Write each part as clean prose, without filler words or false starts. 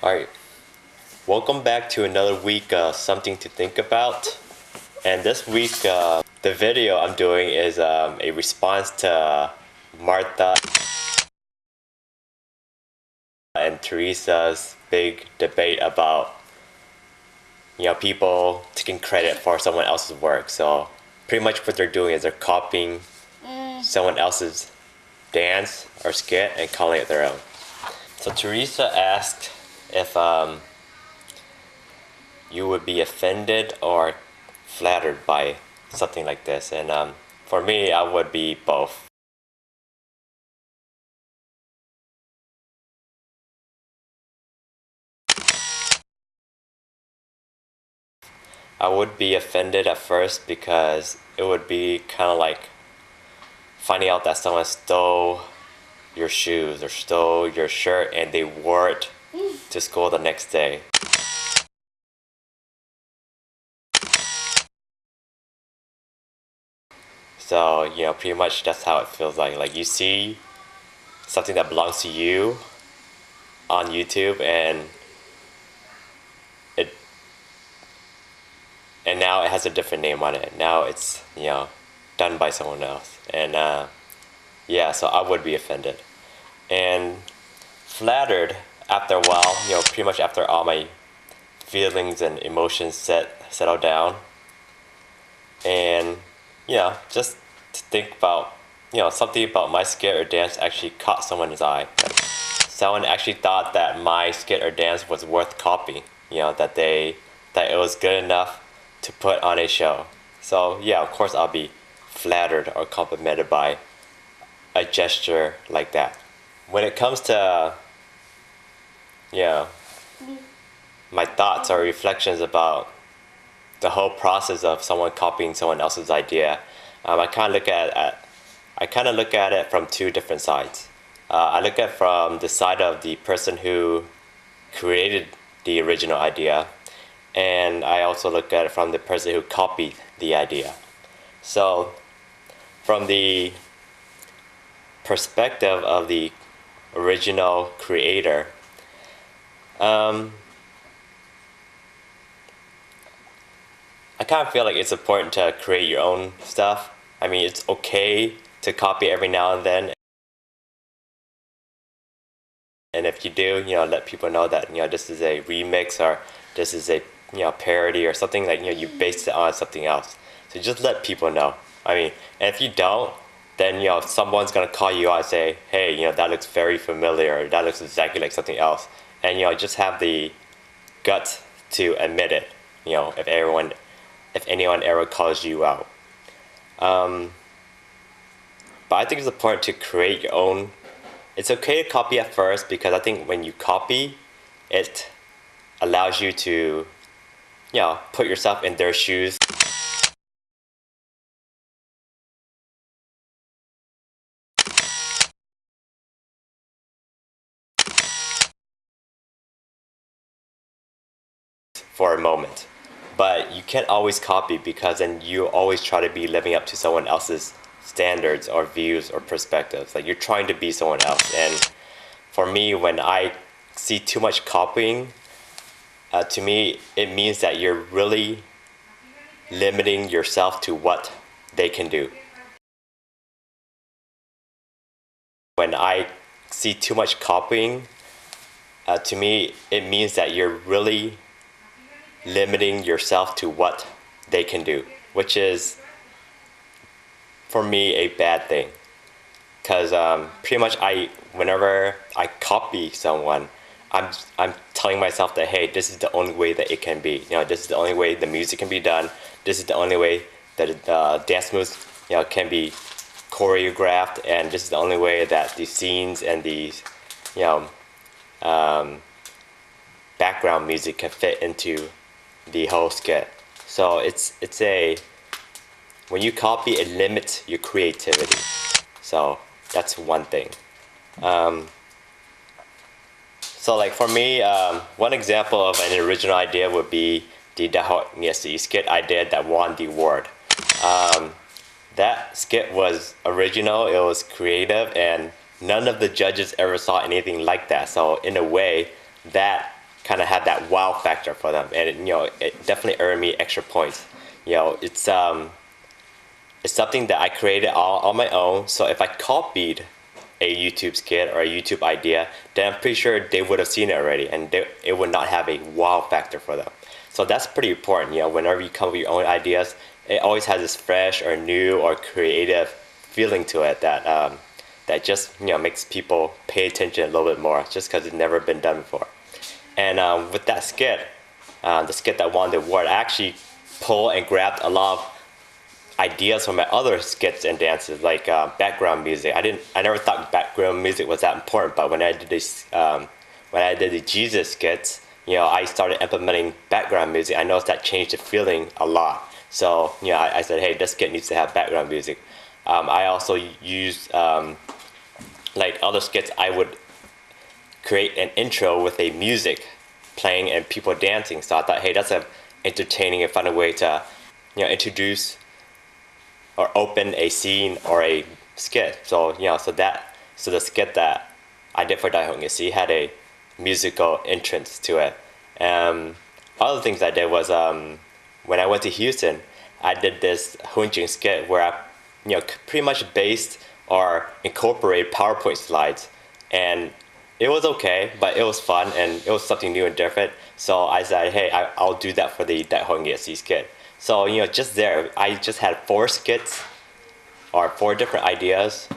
Alright, welcome back to another week of Something to Think About. And this week, the video I'm doing is a response to Martha and Teresa's big debate about, people taking credit for someone else's work. So pretty much what they're doing is they're copying someone else's dance or skit and calling it their own. So Teresa asked if you would be offended or flattered by something like this, and for me, I would be both. I would be offended at first because it would be kind of like finding out that someone stole your shoes or stole your shirt and they wore it to school the next day. So, pretty much that's how it feels like. Like you see something that belongs to you on YouTube and now it has a different name on it. Now it's, done by someone else. And so I would be offended. And flattered after a while, pretty much after all my feelings and emotions settle down. And just to think about, something about my skit or dance actually caught someone's eye. Someone actually thought that my skit or dance was worth copying, that it was good enough to put on a show. So of course I'll be flattered or complimented by a gesture like that. When it comes to, my thoughts or reflections about the whole process of someone copying someone else's idea, I kind of look at it from two different sides. I look at it from the side of the person who created the original idea, and I also look at it from the person who copied the idea. So, from the perspective of the original creator, I kind of feel like it's important to create your own stuff. I mean, it's okay to copy every now and then. And if you do, let people know that, this is a remix or this is a, parody or something like, you based it on something else. So just let people know. I mean, and if you don't, then, someone's going to call you out and say, hey, that looks very familiar, or that looks exactly like something else. And, just have the guts to admit it, if anyone ever calls you out. But I think it's important to create your own. It's okay to copy at first because I think when you copy, it allows you to, put yourself in their shoes. For a moment. But you can't always copy because then you always try to be living up to someone else's standards or views or perspectives. Like you're trying to be someone else. And for me, when I see too much copying, to me, it means that you're really limiting yourself to what they can do. When I see too much copying, to me, it means that you're really limiting yourself to what they can do, which is, for me, a bad thing. Because pretty much whenever I copy someone, I'm telling myself that, hey, this is the only way that it can be. This is the only way the music can be done. This is the only way that the dance moves, can be choreographed, and this is the only way that the scenes and the, background music can fit into the whole skit. So when you copy, it limits your creativity. So that's one thing. So like for me, one example of an original idea would be the skit I did that won the award. That skit was original, it was creative, and none of the judges ever saw anything like that. So in a way, that kind of had that wow factor for them, and it definitely earned me extra points. It's something that I created all on my own. So if I copied a YouTube skit or a YouTube idea, then I'm pretty sure they would have seen it already, and it would not have a wow factor for them. So that's pretty important. Whenever you come up with your own ideas, it always has this fresh or new or creative feeling to it that just makes people pay attention a little bit more, just because it's never been done before. And with that skit, the skit that won the award, I actually pulled and grabbed a lot of ideas from my other skits and dances, like background music. I never thought background music was that important, but when I did the Jesus skits, I started implementing background music. I noticed that changed the feeling a lot. So I said, hey, this skit needs to have background music. I also used like other skits. I would create an intro with a music playing and people dancing. So I thought, hey, that's a entertaining and fun way to introduce or open a scene or a skit. So the skit that I did for Dai Hong Yi had a musical entrance to it. Other things I did was when I went to Houston, I did this Hunjing skit where I pretty much based or incorporated PowerPoint slides, and it was okay, but it was fun and it was something new and different. So I said, hey, I'll do that for the Dai Hong Yi skit. So just there, I just had 4 skits or 4 different ideas.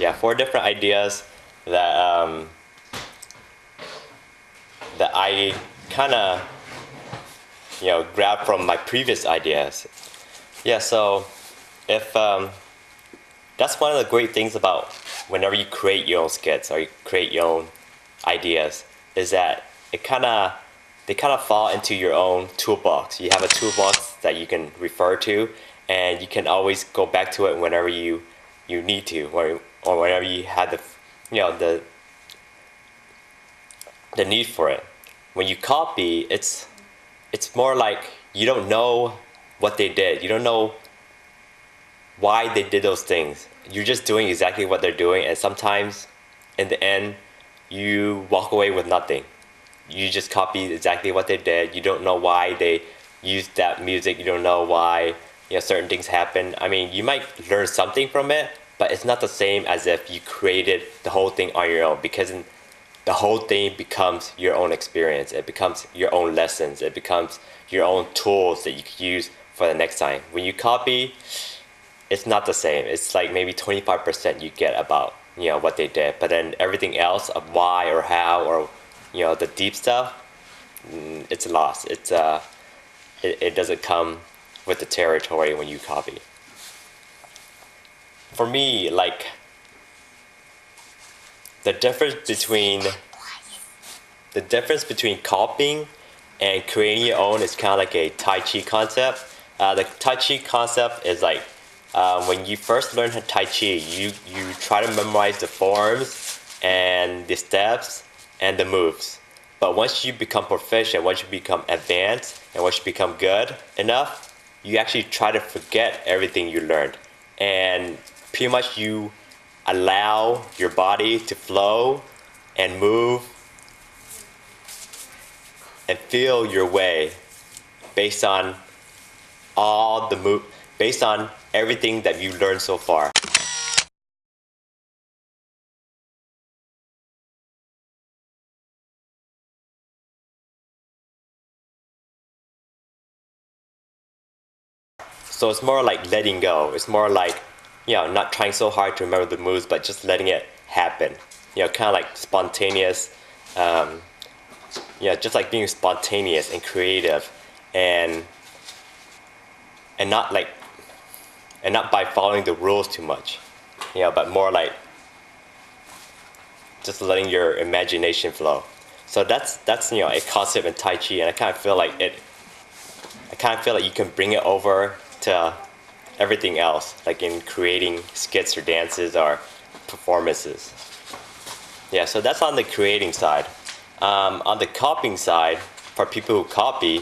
Yeah, 4 different ideas that that I kind of grabbed from my previous ideas. Yeah, so if that's one of the great things about whenever you create your own skits or you create your own ideas, is that they kind of fall into your own toolbox. You have a toolbox that you can refer to, and you can always go back to it whenever you need to, or whenever you have the need for it. When you copy, it's more like you don't know what they did. You don't know why they did those things. You're just doing exactly what they're doing, and sometimes in the end you walk away with nothing. You just copy exactly what they did. You don't know why they used that music. You don't know why certain things happen. I mean, you might learn something from it, but it's not the same as if you created the whole thing on your own, because the whole thing becomes your own experience. It becomes your own lessons. It becomes your own tools that you can use for the next time. When you copy, it's not the same. It's like maybe 25% you get about what they did, but then everything else of why or how or the deep stuff, it's lost. It doesn't come with the territory when you copy. For me, like, the difference between copying and creating your own is kind of like a Tai Chi concept. The Tai Chi concept is like when you first learn Tai Chi, you try to memorize the forms and the steps and the moves. But once you become proficient, once you become advanced, and once you become good enough, you actually try to forget everything you learned. And pretty much you allow your body to flow and move and feel your way based on based on everything that you learned so far. So it's more like letting go. It's more like, not trying so hard to remember the moves, but just letting it happen. Kind of like spontaneous, just like being spontaneous and creative, and not by following the rules too much, but more like just letting your imagination flow. So that's a concept in Tai Chi, and I kind of feel like you can bring it over to everything else, like in creating skits or dances or performances. Yeah, so that's on the creating side. On the copying side, for people who copy,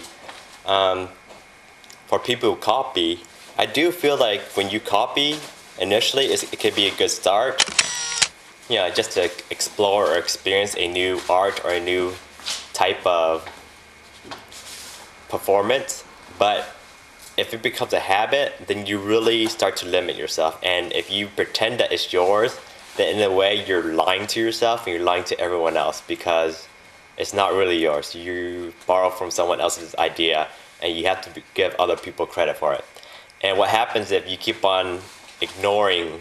I do feel like when you copy, initially it could be a good start. Just to explore or experience a new art or a new type of performance. But if it becomes a habit, then you really start to limit yourself. And if you pretend that it's yours, then in a way you're lying to yourself and you're lying to everyone else, because it's not really yours. You borrow from someone else's idea and you have to give other people credit for it. And what happens if you keep on ignoring,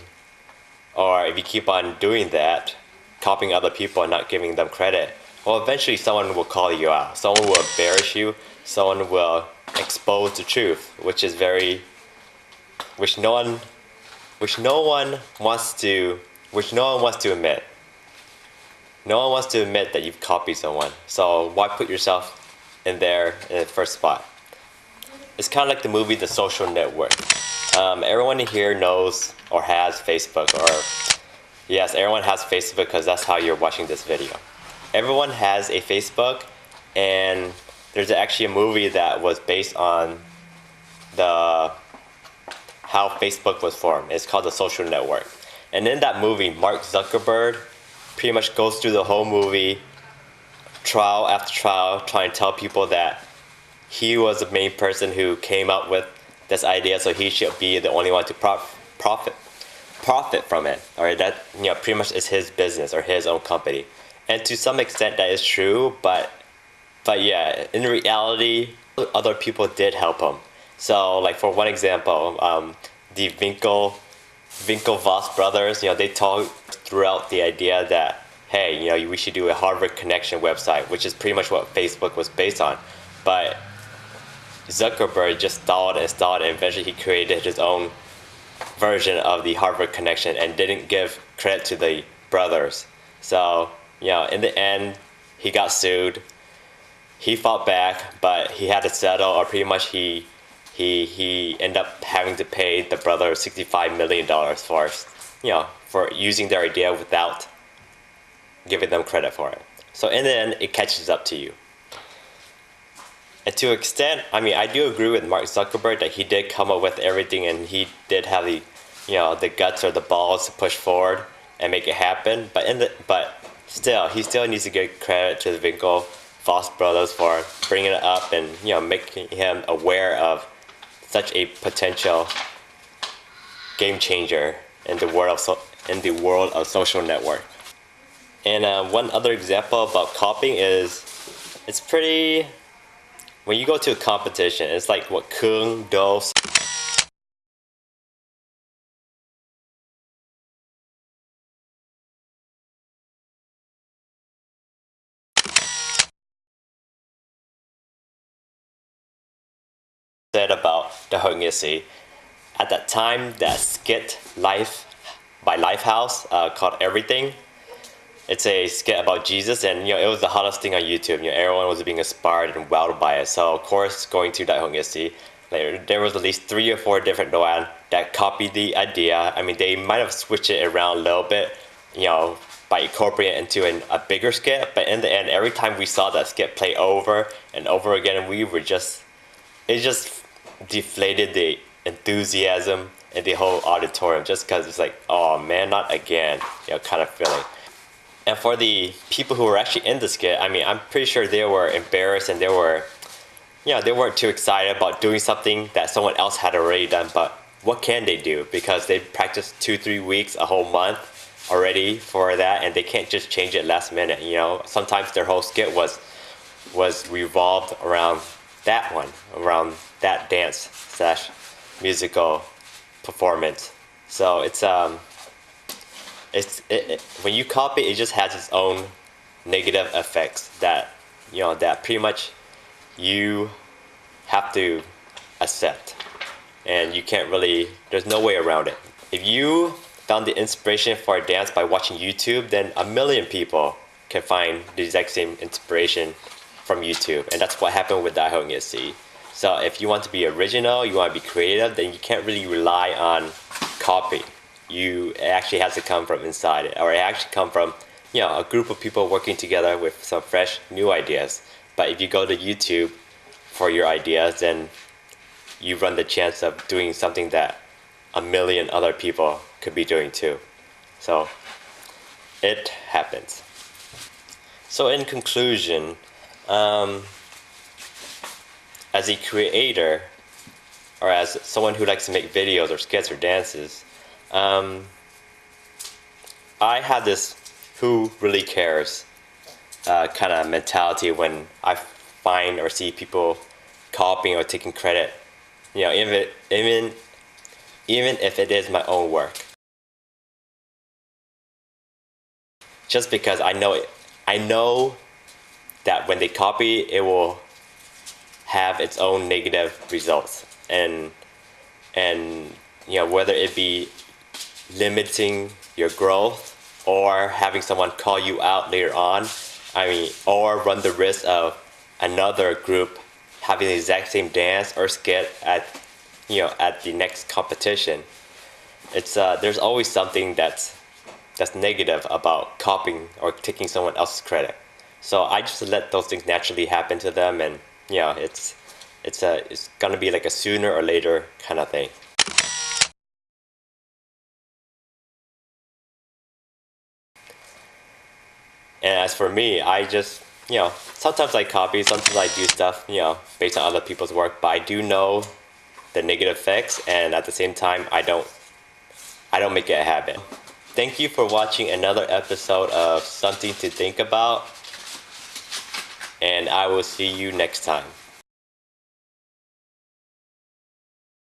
or if you keep on doing that, copying other people and not giving them credit, well, eventually someone will call you out. Someone will embarrass you. Someone will expose the truth, which no one wants to admit. No one wants to admit that you've copied someone. So why put yourself in there in the first spot? It's kind of like the movie The Social Network. Everyone here knows or has Facebook, or yes, everyone has Facebook because that's how you're watching this video. Everyone has a Facebook, and there's actually a movie that was based on how Facebook was formed. It's called The Social Network. And in that movie, Mark Zuckerberg pretty much goes through the whole movie, trial after trial, trying to tell people that he was the main person who came up with this idea, so he should be the only one to profit from it. Or that pretty much is his business or his own company. And to some extent that is true, but yeah, in reality, other people did help him. So, like, for one example, the Winklevoss brothers, they talked throughout the idea that, hey, we should do a Harvard Connection website, which is pretty much what Facebook was based on. But Zuckerberg just stalled and eventually he created his own version of the Harvard Connection and didn't give credit to the brothers. So, in the end, he got sued. He fought back, but he had to settle, or pretty much he ended up having to pay the brothers $65 million for using their idea without giving them credit for it. So in the end, it catches up to you. And to an extent, I do agree with Mark Zuckerberg that he did come up with everything, and he did have the guts or the balls to push forward and make it happen. But still, he still needs to give credit to the Winklevoss brothers for bringing it up and making him aware of such a potential game changer in the world of social network. And one other example about copying is, it's pretty. When you go to a competition, it's like what Kung Do said about the Hongisi. At that time, that skit Life by Lifehouse called Everything. It's a skit about Jesus, and it was the hottest thing on YouTube. Everyone was being inspired and wowed by it. So of course, going to that Hongisi, there was at least 3 or 4 different Noan that copied the idea. They might have switched it around a little bit, by incorporating it into a bigger skit. But in the end, every time we saw that skit play over and over again, it just deflated the enthusiasm in the whole auditorium, just because it's like, oh man, not again, kind of feeling. And for the people who were actually in the skit, I'm pretty sure they were embarrassed, and they weren't too excited about doing something that someone else had already done. But what can they do? Because they practiced 2-3 weeks, a whole month already for that, and they can't just change it last minute. Sometimes their whole skit was revolved around that dance / musical performance. So when you copy, it just has its own negative effects that that pretty much you have to accept, and you can't really. There's no way around it. If you found the inspiration for a dance by watching YouTube, then a million people can find the exact same inspiration from YouTube, and that's what happened with Daihong Yesi. So if you want to be original, you want to be creative, then you can't really rely on copy. It actually has to come from inside it, or it actually come from a group of people working together with some fresh new ideas. But if you go to YouTube for your ideas, then you run the chance of doing something that a million other people could be doing too. So it happens. So in conclusion, as a creator, or as someone who likes to make videos or skits or dances, I have this who really cares kind of mentality when I find or see people copying or taking credit, even if it is my own work. Just because I know that when they copy, it will have its own negative results, and whether it be limiting your growth or having someone call you out later on, or run the risk of another group having the exact same dance or skit at the next competition. It's there's always something that's negative about copying or taking someone else's credit. So I just let those things naturally happen to them, and it's gonna be like a sooner or later kind of thing. And as for me, I just sometimes I copy, sometimes I do stuff based on other people's work, but I do know the negative effects, and at the same time I don't make it a habit. Thank you for watching another episode of Something to Think About, and I will see you next time.